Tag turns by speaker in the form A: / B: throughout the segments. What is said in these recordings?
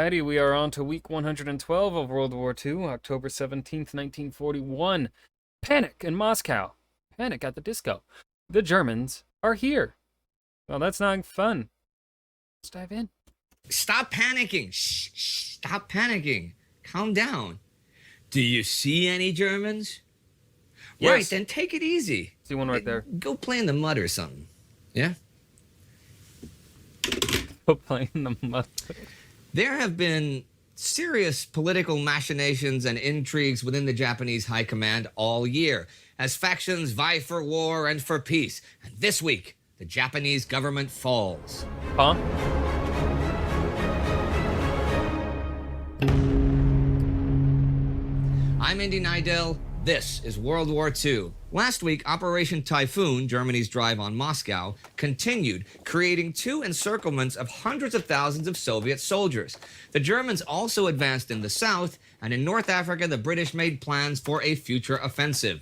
A: Society. We are on to week 112 of World War II, October 17th, 1941. Panic in Moscow. Panic at the disco. The Germans are here. Well, that's not fun. Let's dive in.
B: Stop panicking. Shh, stop panicking. Calm down. Do you see any Germans?
A: Yes.
B: Right, then take it easy.
A: See one right there.
B: Go play in the mud or something. Yeah?
A: Go play in the mud.
B: There have been serious political machinations and intrigues within the Japanese high command all year, as factions vie for war and for peace. And this week, the Japanese government falls.
A: Huh?
B: I'm Indy Nidell. This is World War II. Last week, Operation Typhoon, Germany's drive on Moscow, continued, creating two encirclements of hundreds of thousands of Soviet soldiers. The Germans also advanced in the south, and in North Africa, the British made plans for a future offensive.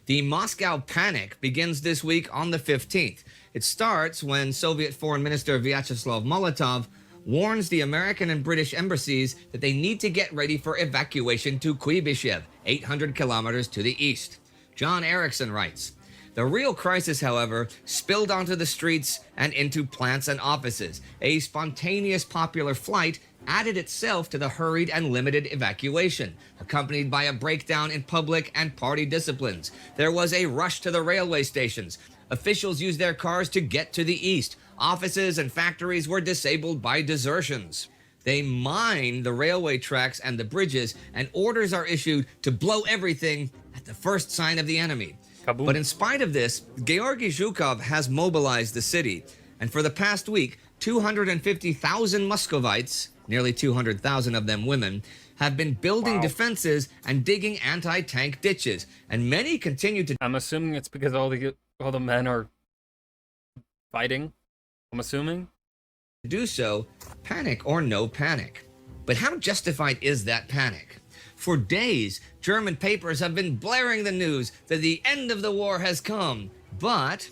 B: The Moscow Panic begins this week on the 15th. It starts when Soviet Foreign Minister Vyacheslav Molotov warns the American and British embassies that they need to get ready for evacuation to Kuibyshev, 800 kilometers to the east. John Erickson writes, "The real crisis, however, spilled onto the streets and into plants and offices. A spontaneous popular flight added itself to the hurried and limited evacuation, accompanied by a breakdown in public and party disciplines. There was a rush to the railway stations. Officials used their cars to get to the east. Offices and factories were disabled by desertions. They mine the railway tracks and the bridges, and orders are issued to blow everything at the first sign of the enemy."
A: Kaboom.
B: But in spite of this, Georgy Zhukov has mobilized the city, and for the past week, 250,000 Muscovites, nearly 200,000 of them women, have been building defenses and digging anti-tank ditches, and many continue to...
A: I'm assuming it's because all the men are fighting. I'm assuming.
B: do so, panic or no panic. But how justified is that panic? For days, German papers have been blaring the news that the end of the war has come. But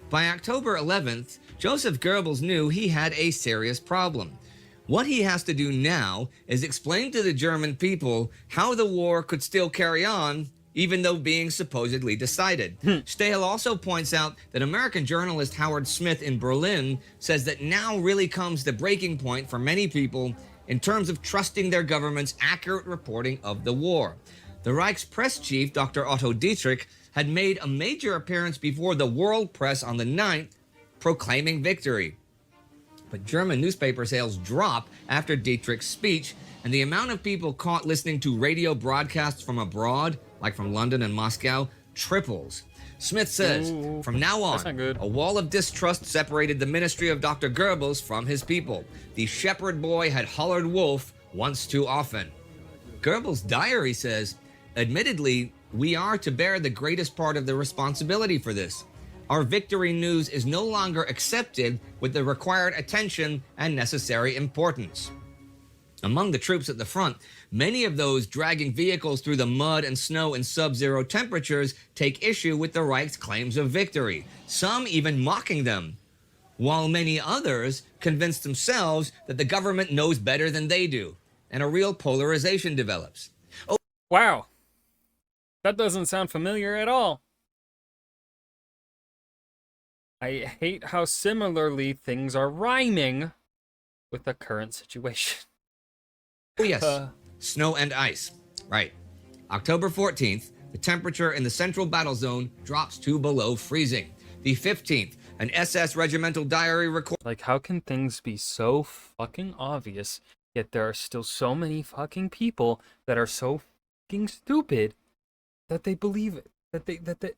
B: by October 11th, Joseph Goebbels knew he had a serious problem. What he has to do now is explain to the German people how the war could still carry on even though being supposedly decided. Stahel also points out that American journalist Howard Smith in Berlin says that now really comes the breaking point for many people in terms of trusting their government's accurate reporting of the war. The Reich's press chief, Dr. Otto Dietrich, had made a major appearance before the world press on the 9th, proclaiming victory. But German newspaper sales drop after Dietrich's speech, and the amount of people caught listening to radio broadcasts from abroad, like from London and Moscow, triples. Smith says, from now on, a wall of distrust separated the ministry of Dr. Goebbels from his people. The shepherd boy had hollered wolf once too often. Goebbels' diary says, admittedly, we are to bear the greatest part of the responsibility for this. Our victory news is no longer accepted with the required attention and necessary importance. Among the troops at the front, many of those dragging vehicles through the mud and snow in sub-zero temperatures take issue with the Reich's claims of victory, some even mocking them, while many others convince themselves that the government knows better than they do, and a real polarization develops. Oh,
A: wow. That doesn't sound familiar at all. I hate how similarly things are rhyming with the current situation.
B: oh yes, snow and ice. Right. October 14th, the temperature in the central battle zone drops to below freezing. The 15th, an SS regimental diary records...
A: Like, how can things be so fucking obvious, yet there are still so many fucking people that are so fucking stupid that they believe it? That they...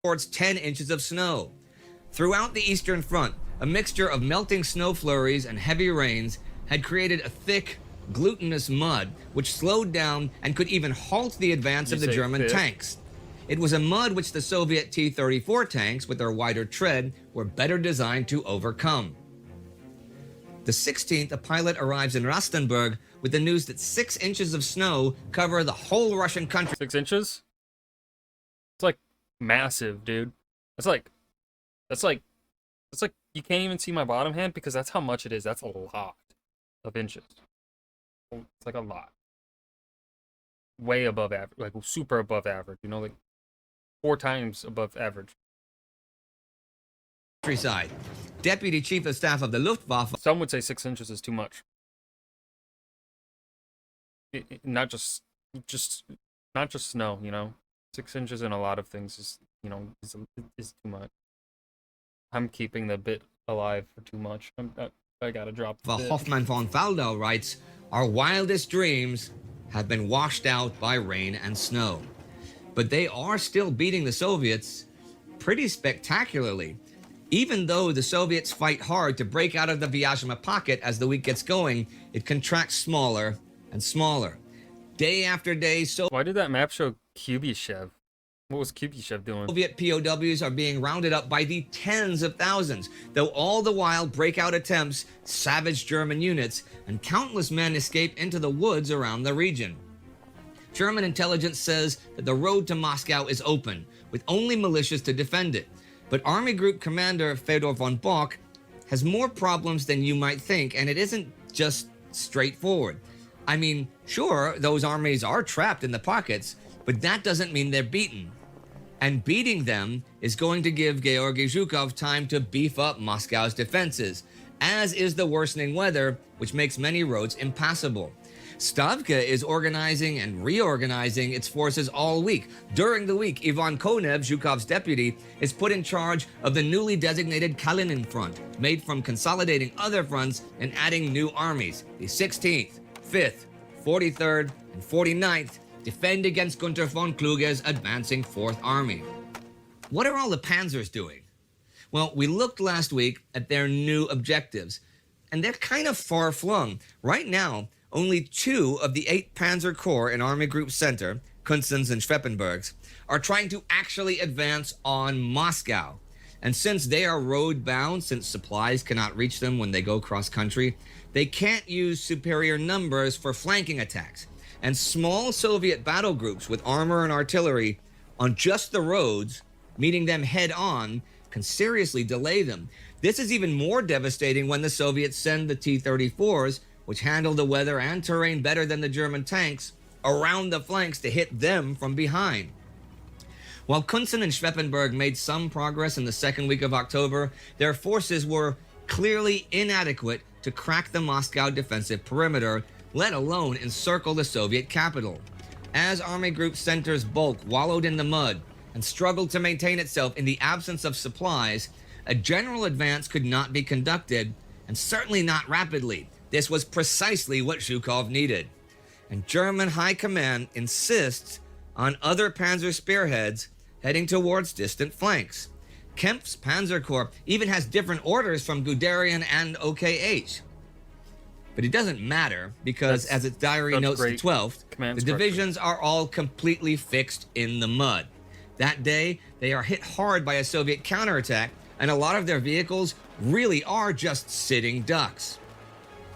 B: records 10 inches of snow. Throughout the Eastern Front, a mixture of melting snow flurries and heavy rains had created a thick, glutinous mud which slowed down and could even halt the advance of the German tanks. It was a mud which the Soviet T-34 tanks, with their wider tread, were better designed to overcome. The 16th, a pilot arrives in Rastenburg with the news that 6 inches of snow cover the whole Russian country.
A: 6 inches? It's like massive, dude. That's like You can't even see my bottom hand because that's how much it is. That's a lot of inches. It's like a lot. Way above average, like super above average, you know, like 4 times above average.
B: Countryside. Deputy Chief of Staff of the Luftwaffe.
A: Some would say 6 inches is too much. Not just snow, you know. 6 inches in a lot of things is, you know, is too much. I'm keeping the bit alive for too much. I gotta drop the bit.
B: Hoffmann von Faldau writes, our wildest dreams have been washed out by rain and snow. But they are still beating the Soviets pretty spectacularly. Even though the Soviets fight hard to break out of the Vyazma pocket as the week gets going, it contracts smaller and smaller. Day after day,
A: Why did that map show Kubyshev? What was Kubyshev doing?
B: Soviet POWs are being rounded up by the tens of thousands, though all the while breakout attempts savage German units, and countless men escape into the woods around the region. German intelligence says that the road to Moscow is open, with only militias to defend it. But Army Group Commander Fedor von Bock has more problems than you might think, and it isn't just straightforward. I mean, sure, those armies are trapped in the pockets, but that doesn't mean they're beaten. And beating them is going to give Georgy Zhukov time to beef up Moscow's defenses, as is the worsening weather, which makes many roads impassable. Stavka is organizing and reorganizing its forces all week. During the week, Ivan Konev, Zhukov's deputy, is put in charge of the newly designated Kalinin Front, made from consolidating other fronts and adding new armies. The 16th, 5th, 43rd, and 49th defend against Gunther von Kluge's advancing 4th Army. What are all the Panzers doing? Well, we looked last week at their new objectives, and they're kind of far-flung. Right now, only 2 of the 8 Panzer Corps in Army Group Center, Kunstens and Schweppenbergs, are trying to actually advance on Moscow. And since they are road-bound, since supplies cannot reach them when they go cross-country, they can't use superior numbers for flanking attacks. And small Soviet battle groups with armor and artillery on just the roads, meeting them head-on, can seriously delay them. This is even more devastating when the Soviets send the T-34s, which handle the weather and terrain better than the German tanks, around the flanks to hit them from behind. While Kunsten and Schweppenberg made some progress in the second week of October, their forces were clearly inadequate to crack the Moscow defensive perimeter, let alone encircle the Soviet capital. As Army Group Center's bulk wallowed in the mud and struggled to maintain itself in the absence of supplies, a general advance could not be conducted, and certainly not rapidly. This was precisely what Zhukov needed. And German High Command insists on other Panzer spearheads heading towards distant flanks. Kempf's Panzer Corps even has different orders from Guderian and OKH. But it doesn't matter, because as its diary notes the 12th, the divisions are all completely fixed in the mud. That day, they are hit hard by a Soviet counterattack, and a lot of their vehicles really are just sitting ducks.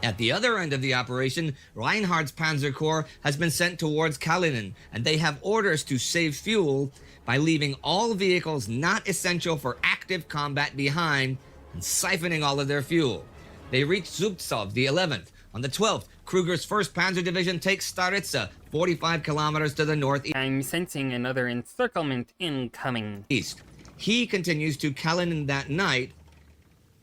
B: At the other end of the operation, Reinhardt's Panzer Corps has been sent towards Kalinin, and they have orders to save fuel by leaving all vehicles not essential for active combat behind and siphoning all of their fuel. They reach Zubtsov the 11th. On the 12th, Kruger's 1st Panzer Division takes Staritsa, 45 kilometers to the northeast.
A: I'm sensing another encirclement incoming.
B: He continues to Kalinin that night,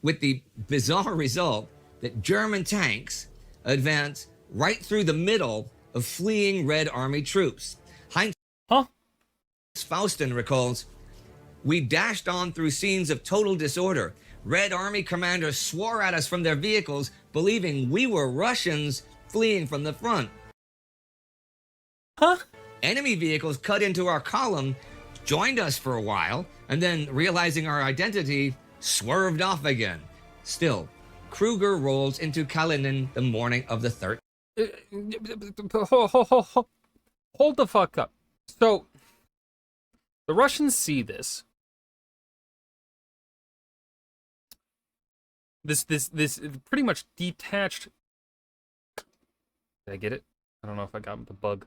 B: with the bizarre result that German tanks advance right through the middle of fleeing Red Army troops. Heinz Faustin recalls, we dashed on through scenes of total disorder. Red Army commanders swore at us from their vehicles, believing we were Russians fleeing from the front. Enemy vehicles cut into our column, joined us for a while, and then, realizing our identity, swerved off again. Still, Kruger rolls into Kalinin the morning of the 3rd.
A: Hold the fuck up. So, the Russians see this. This pretty much detached. Did I get it? I don't know if I got the bug.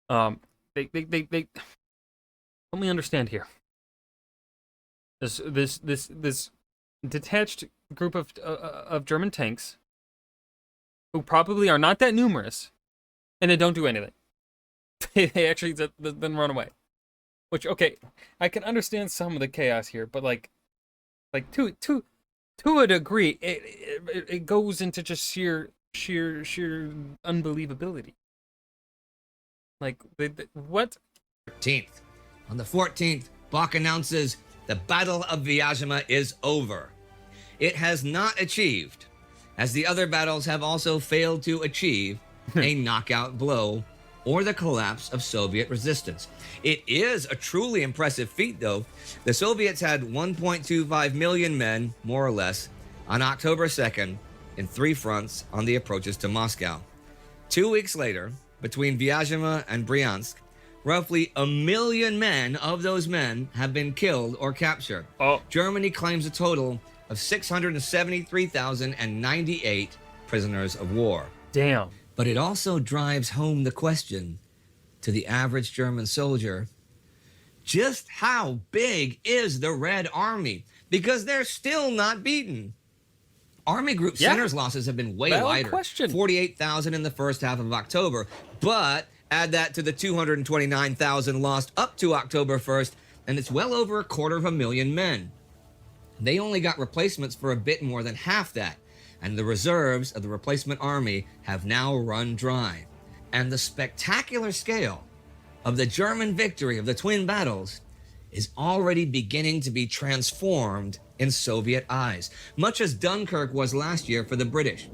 A: They let me understand here. This detached group of German tanks who probably are not that numerous, and they don't do anything. They actually then run away. Which, okay, I can understand some of the chaos here, but like to a degree, it goes into just sheer unbelievability. Like what?
B: 14th. On the 14th, Bach announces the Battle of Vyazma is over. It has not achieved, as the other battles have also failed to achieve, a knockout blow or the collapse of Soviet resistance. It is a truly impressive feat, though. The Soviets had 1.25 million men, more or less, on October 2nd in 3 fronts on the approaches to Moscow. 2 weeks later, between Vyazma and Bryansk, roughly 1 million men of those men have been killed or captured.
A: Oh.
B: Germany claims a total of 673,098 prisoners of war.
A: Damn.
B: But it also drives home the question to the average German soldier, just how big is the Red Army? Because they're still not beaten. Army Group Center's losses have been way wider.
A: Question.
B: 48,000 in the first half of October, but add that to the 229,000 lost up to October 1st, and it's well over 250,000 men. They only got replacements for a bit more than half that, and the reserves of the replacement army have now run dry. And the spectacular scale of the German victory of the Twin Battles is already beginning to be transformed in Soviet eyes, much as Dunkirk was last year for the British.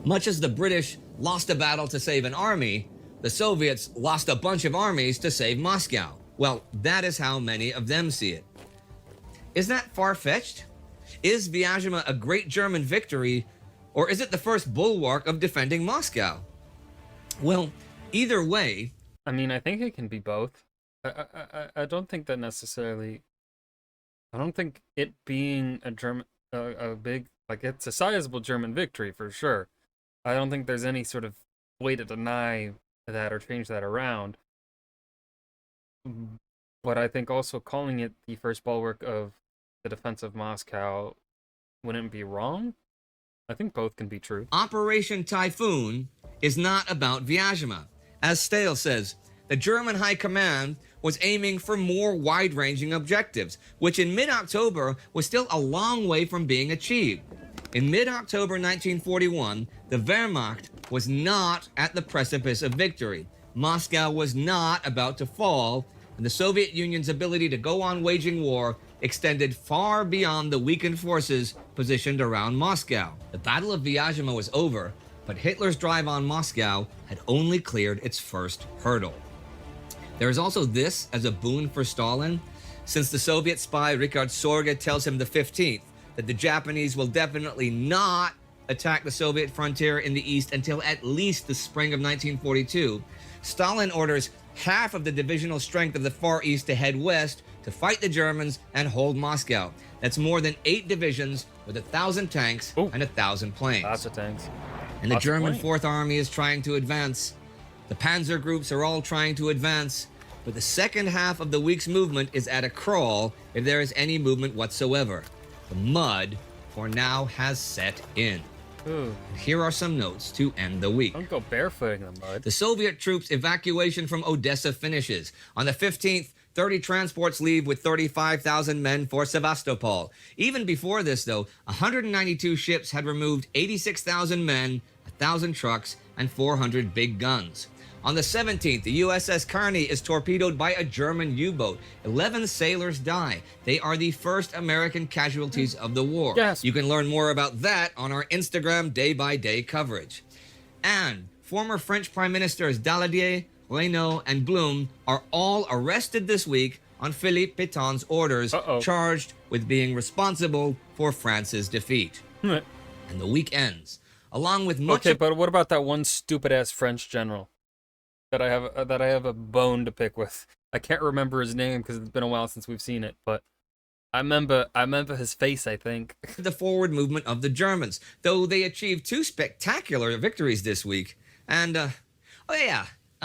B: Much as the British lost a battle to save an army, the Soviets lost a bunch of armies to save Moscow. Well, that is how many of them see it. Is that far-fetched? Is Vyazma a great German victory, or is it the first bulwark of defending Moscow? Well, either way...
A: I mean, I think it can be both. I don't think that necessarily... I don't think it being a big... Like, it's a sizable German victory, for sure. I don't think there's any sort of way to deny that or change that around. But I think also calling it the first bulwark of the defense of Moscow wouldn't be wrong. I think both can be true.
B: Operation Typhoon is not about Vyazma. As Stahl says, the German High Command was aiming for more wide-ranging objectives, which in mid-October was still a long way from being achieved. In mid-October 1941, the Wehrmacht was not at the precipice of victory. Moscow was not about to fall, and the Soviet Union's ability to go on waging war extended far beyond the weakened forces positioned around Moscow. The Battle of Vyazma was over, but Hitler's drive on Moscow had only cleared its first hurdle. There is also this as a boon for Stalin, since the Soviet spy Richard Sorge tells him the 15th that the Japanese will definitely not attack the Soviet frontier in the east until at least the spring of 1942. Stalin orders half of the divisional strength of the Far East to head west to fight the Germans and hold Moscow. That's more than 8 divisions with 1,000 tanks and 1,000 planes.
A: Lots of tanks.
B: And the German Fourth Army is trying to advance. The Panzer groups are all trying to advance. But the second half of the week's movement is at a crawl if there is any movement whatsoever. The mud, for now, has set in.
A: Ooh.
B: Here are some notes to end the week.
A: Don't go barefooting in the mud.
B: The Soviet troops' evacuation from Odessa finishes. On the 15th, 30 transports leave with 35,000 men for Sevastopol. Even before this, though, 192 ships had removed 86,000 men, 1,000 trucks, and 400 big guns. On the 17th, the USS Kearney is torpedoed by a German U-boat. 11 sailors die. They are the first American casualties of the war.
A: Yes.
B: You can learn more about that on our Instagram day-by-day coverage. And former French Prime Ministers Daladier, Reynaud, and Blum are all arrested this week on Philippe Pétain's orders, charged with being responsible for France's defeat. And the week ends, along with much...
A: Okay, but what about that one stupid-ass French general that I have a bone to pick with? I can't remember his name because it's been a while since we've seen it, but I remember his face, I think.
B: The forward movement of the Germans, though they achieved 2 spectacular victories this week. And,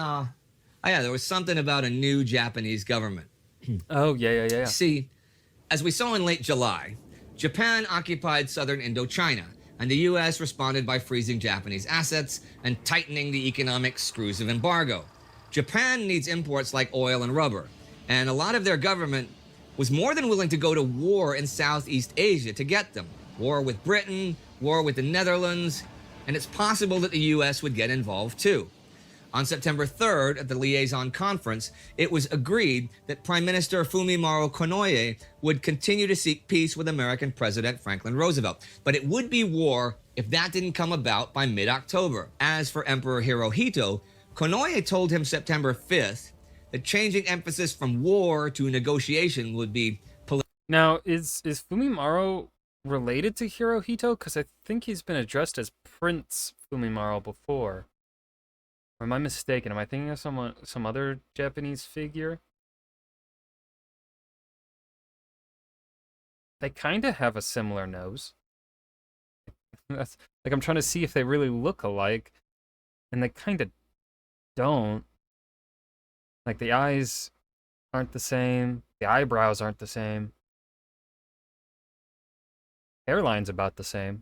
B: there was something about a new Japanese government.
A: Oh, yeah.
B: See, as we saw in late July, Japan occupied southern Indochina, and the US responded by freezing Japanese assets and tightening the economic screws of embargo. Japan needs imports like oil and rubber, and a lot of their government was more than willing to go to war in Southeast Asia to get them. War with Britain, war with the Netherlands, and it's possible that the US would get involved too. On September 3rd, at the Liaison Conference, it was agreed that Prime Minister Fumimaro Konoye would continue to seek peace with American President Franklin Roosevelt. But it would be war if that didn't come about by mid-October. As for Emperor Hirohito, Konoye told him September 5th that changing emphasis from war to negotiation would be political.
A: Now, is Fumimaro related to Hirohito? Because I think he's been addressed as Prince Fumimaro before. Or am I mistaken? Am I thinking of some other Japanese figure? They kind of have a similar nose. That's, like, I'm trying to see if they really look alike, and they kind of don't. Like, the eyes aren't the same, the eyebrows aren't the same. Hairline's about the same.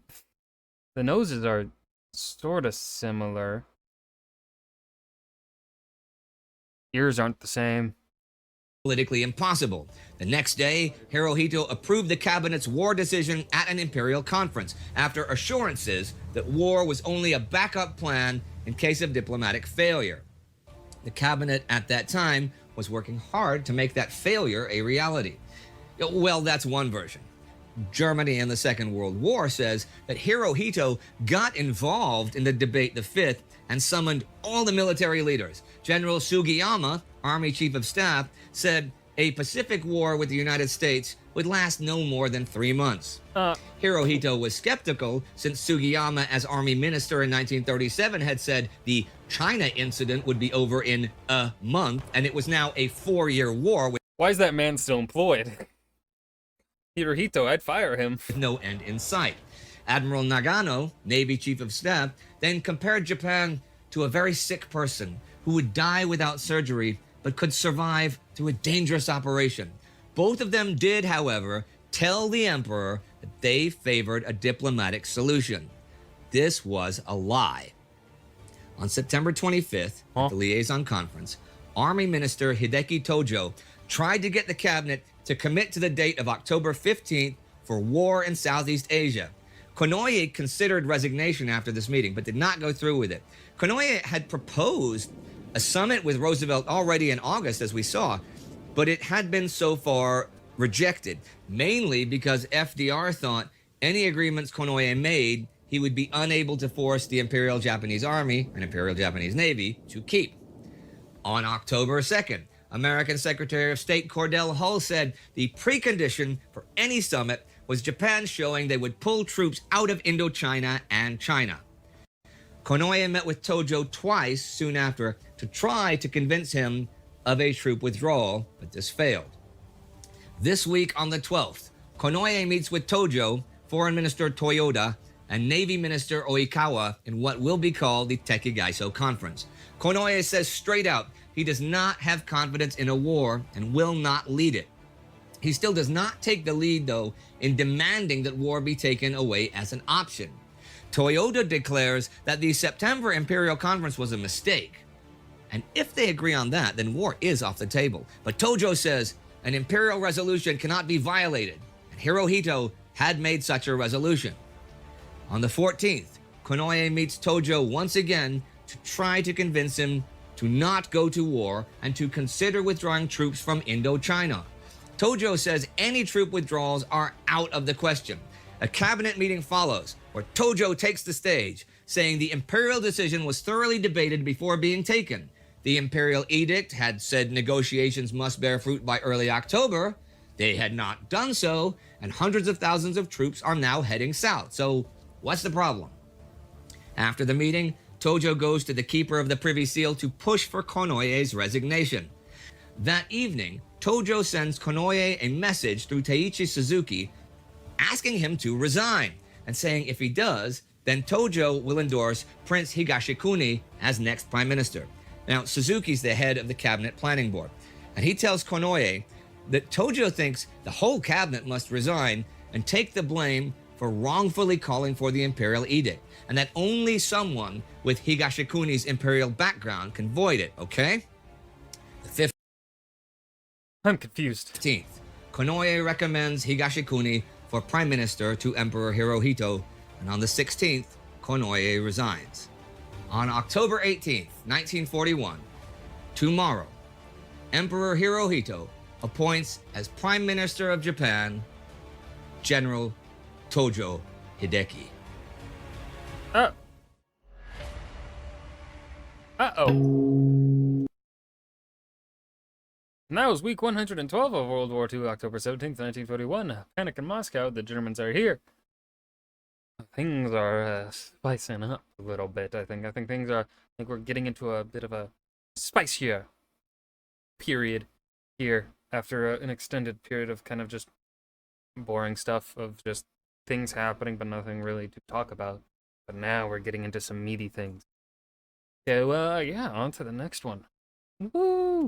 A: The noses are sort of similar. Ears aren't the same.
B: Politically impossible. The next day, Hirohito approved the cabinet's war decision at an imperial conference after assurances that war was only a backup plan in case of diplomatic failure. The cabinet at that time was working hard to make that failure a reality. Well, that's one version. Germany in the Second World War says that Hirohito got involved in the debate the 5th and summoned all the military leaders. General Sugiyama, Army Chief of Staff, said a Pacific War with the United States would last no more than 3 months. Hirohito was skeptical since Sugiyama, as Army Minister in 1937, had said the China incident would be over in a month, and it was now a 4-year war with
A: Why is that man still employed? Hirohito, I'd fire him.
B: no end in sight. Admiral Nagano, Navy Chief of Staff, then compared Japan to a very sick person who would die without surgery but could survive through a dangerous operation. Both of them did, however, tell the emperor that they favored a diplomatic solution. This was a lie. On September 25th, at the Liaison Conference, Army Minister Hideki Tojo tried to get the cabinet to commit to the date of October 15th for war in Southeast Asia. Konoye considered resignation after this meeting, but did not go through with it. Konoye had proposed a summit with Roosevelt already in August, as we saw, but it had been so far rejected, mainly because FDR thought any agreements Konoye made, he would be unable to force the Imperial Japanese Army and Imperial Japanese Navy to keep. On October 2nd, American Secretary of State Cordell Hull said the precondition for any summit was Japan showing they would pull troops out of Indochina and China. Konoye met with Tojo twice soon after to try to convince him of a troop withdrawal, but this failed. This week on the 12th, Konoye meets with Tojo, Foreign Minister Toyoda, and Navy Minister Oikawa in what will be called the Tekigaiso Conference. Konoye says straight out he does not have confidence in a war and will not lead it. He still does not take the lead, though, in demanding that war be taken away as an option. Toyoda declares that the September Imperial Conference was a mistake. And if they agree on that, then war is off the table. But Tojo says an imperial resolution cannot be violated, and Hirohito had made such a resolution. On the 14th, Konoye meets Tojo once again to try to convince him to not go to war and to consider withdrawing troops from Indochina. Tojo says any troop withdrawals are out of the question. A cabinet meeting follows, where Tojo takes the stage, saying the imperial decision was thoroughly debated before being taken. The imperial edict had said negotiations must bear fruit by early October. They had not done so, and hundreds of thousands of troops are now heading south. So what's the problem? After the meeting, Tojo goes to the keeper of the Privy Seal to push for Konoye's resignation. That evening, Tojo sends Konoye a message through Teiichi Suzuki asking him to resign, and saying if he does, then Tojo will endorse Prince Higashikuni as next prime minister. Now, Suzuki's the head of the cabinet planning board, and he tells Konoye that Tojo thinks the whole cabinet must resign and take the blame for wrongfully calling for the imperial edict, and that only someone with Higashikuni's imperial background can void it, okay? The
A: I'm confused.
B: 15th, Konoye recommends Higashikuni for prime minister to Emperor Hirohito, and on the 16th, Konoye resigns. On October 18th, 1941, tomorrow, Emperor Hirohito appoints as Prime Minister of Japan General Tojo Hideki.
A: Oh. Uh-oh. And that was week 112 of World War II, October 17th, 1941. Panic in Moscow, the Germans are here. Things are spicing up a little bit, I think. I think we're getting into a bit of a spicier period here after an extended period of kind of just boring stuff of just things happening but nothing really to talk about. But now we're getting into some meaty things. So, yeah, on to the next one. Woo!